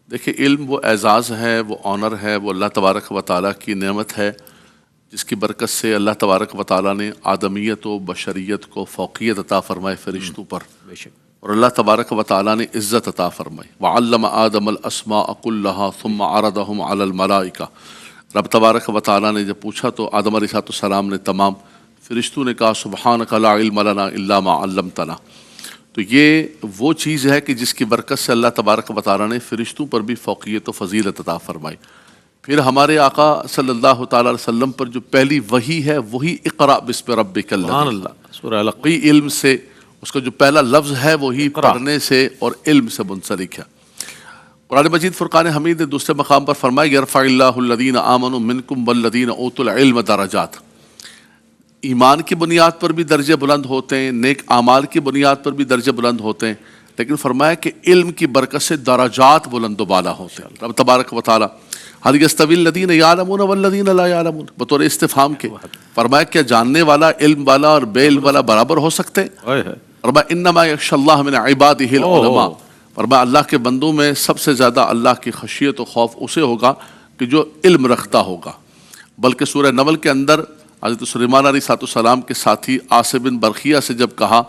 دیکھیں علم وہ اعزاز ہے، وہ آنر ہے، وہ اللہ تبارک و تعالیٰ کی نعمت ہے جس کی برکت سے اللہ تبارک و تعالیٰ نے آدمیت و بشریت کو فوقیت عطا فرمائے فرشتوں پر، اور اللہ تبارک و تعالیٰ نے عزت عطا فرمائی۔ وعلم آدم الاسماء كلها ثم عرضهم على الملائکہ۔ رب تبارک و تعالیٰ نے جب پوچھا تو آدم علیہ السلام نے تمام فرشتوں نے کہا سبحانک لا علم لنا الا ما علمتنا۔ تو یہ وہ چیز ہے کہ جس کی برکت سے اللہ تبارک و تعالیٰ نے فرشتوں پر بھی فوقیت و فضیلت عطا فرمائی۔ پھر ہمارے آقا صلی اللہ تعالیٰ علیہ وسلم پر جو پہلی وحی ہے وہی اقرأ بسم ربک الذی، سورہ علق، وہی علم سے، اس کا جو پہلا لفظ ہے وہی پڑھنے سے اور علم سے منسلک ہے۔ قرآن مجید فرقان حمید نے دوسرے مقام پر فرمایا یرفع اللہ الذین آمنوا منکم والذین اوتوا العلم درجات۔ ایمان کی بنیاد پر بھی درجے بلند ہوتے ہیں، نیک اعمال کی بنیاد پر بھی درجے بلند ہوتے ہیں، لیکن فرمایا کہ علم کی برکت سے درجات بلند و بالا ہوتے ہیں۔ رب تبارک و تعالیٰ هل يستوي الذين يعلمون والذين لا يعلمون بطور استفہام کے فرمایا کیا جاننے والا، علم والا اور بے علم والا برابر ہو سکتے؟ فرمایا انما يخشى الله من عباده العلماء، فرمایا اللہ کے بندوں میں سب سے زیادہ اللہ کی خشیت و خوف اسے ہوگا کہ جو علم رکھتا ہوگا۔ بلکہ سورہ نمل کے اندر حضرت سلیمان علیہ السلام کے ساتھی عاصم بن برقیہ سے جب کہا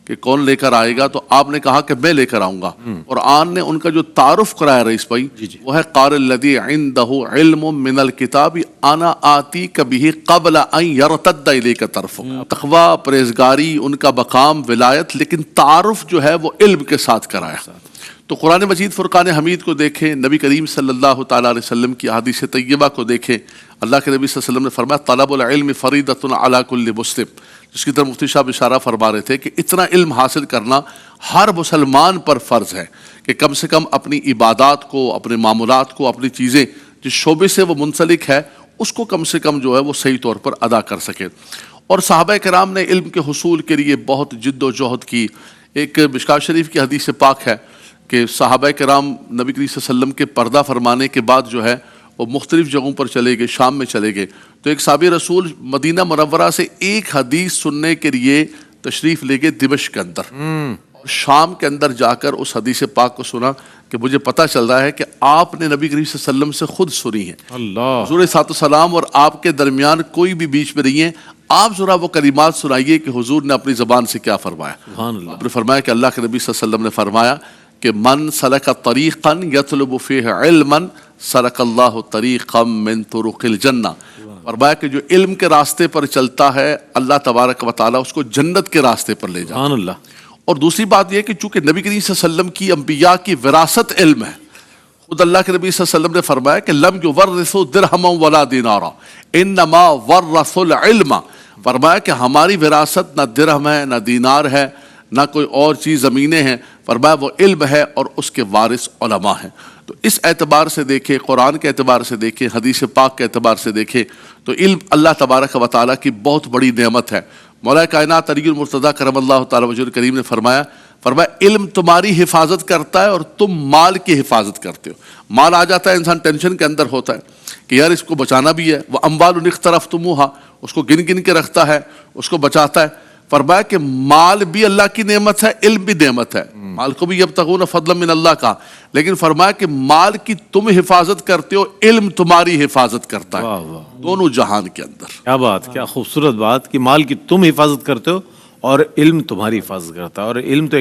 کہ کون لے کر آئے گا تو آپ نے کہا کہ میں لے کر آؤں گا، اور آن نے ان کا جو تعارف کرایا رئیس بھائی وہ ہے قال الذی عنده علم من الکتاب انا آتیک بہ قبل ان یرتد الیک طرفک۔ تقوی، پرہیزگاری، ان کا مقام ولایت، لیکن تعارف جو ہے وہ علم کے ساتھ کرایا۔ تو قرآن مجید فرقان حمید کو دیکھیں، نبی کریم صلی اللہ تعالیٰ علیہ وسلم کی احادیث طیبہ کو دیکھیں، اللہ کے نبی صلی اللہ علیہ وسلم نے فرمایا طلب العلم فریضۃ علی کل مسلم، جس کی طرف مفتی صاحب اشارہ فرما رہے تھے کہ اتنا علم حاصل کرنا ہر مسلمان پر فرض ہے کہ کم سے کم اپنی عبادات کو، اپنے معاملات کو، اپنی چیزیں جس شعبے سے وہ منسلک ہے اس کو کم سے کم جو ہے وہ صحیح طور پر ادا کر سکے۔ اور صحابہ کرام نے علم کے حصول کے لیے بہت جد و جہد کی۔ ایک مشکوٰۃ شریف کی حدیث پاک ہے کہ صحابہ کرام نبی کریم صلی اللہ علیہ وسلم کے پردہ فرمانے کے بعد جو ہے وہ مختلف جگہوں پر چلے گئے، شام میں چلے گئے، تو ایک صحابی رسول مدینہ منورہ سے ایک حدیث سننے کے لیے تشریف لے گئے دمشق کے اندر، اور شام کے اندر جا کر اس حدیث پاک کو سنا کہ مجھے پتہ چل رہا ہے کہ آپ نے نبی کریم صلی اللہ علیہ وسلم سے خود سنی ہے۔ حضور صلی اللہ علیہ وسلم اور آپ کے درمیان کوئی بھی بیچ میں نہیں ہے، آپ ذرا وہ کلمات سنائیے کہ حضور نے اپنی زبان سے کیا فرمایا۔ آپ نے فرمایا کہ اللہ کے نبی صلی اللہ علیہ وسلم نے فرمایا کہ من سلک طریقا یطلب فیہ علما سلک اللہ طریقا من طرق الجنہ، فرمایا کہ جو علم کے راستے پر چلتا ہے اللہ تبارک و تعالیٰ اس کو جنت کے راستے پر لے جاتا ہے۔ اور دوسری بات یہ کہ چونکہ نبی کریم صلی اللہ علیہ وسلم کی انبیاء کی وراثت علم ہے، خود اللہ کے نبی صلی اللہ علیہ وسلم نے فرمایا کہ لم یورثوا درہما ولا دینارا انما ورثوا العلم، فرمایا کہ ہماری وراثت نہ درہم ہے، نہ دینار ہے، نہ کوئی اور چیز زمینیں ہیں، فرمایا وہ علم ہے اور اس کے وارث علماء ہیں۔ تو اس اعتبار سے دیکھیں، قرآن کے اعتبار سے دیکھیں، حدیث پاک کے اعتبار سے دیکھیں تو علم اللہ تبارک و تعالیٰ کی بہت بڑی نعمت ہے۔ مولا کائنات علی المرتضیٰ کرم اللہ تعالیٰ وجہ کریم نے فرمایا علم تمہاری حفاظت کرتا ہے اور تم مال کی حفاظت کرتے ہو۔ مال آ جاتا ہے انسان ٹینشن کے اندر ہوتا ہے کہ یار اس کو بچانا بھی ہے، وہ اموال اقترفتموہا، اس کو گن گن کے رکھتا ہے، اس کو بچاتا ہے۔ فرمایا کہ مال بھی اللہ کی نعمت ہے، علم بھی نعمت ہے، مال کو بھی یبتغون فضلا من اللہ کا، لیکن فرمایا کہ مال کی تم حفاظت کرتے ہو، علم تمہاری حفاظت کرتا ہے دونوں جہان کے اندر۔ کیا بات، کیا خوبصورت بات کہ مال کی تم حفاظت کرتے ہو اور علم تمہاری حفاظت کرتا ہے، اور علم تو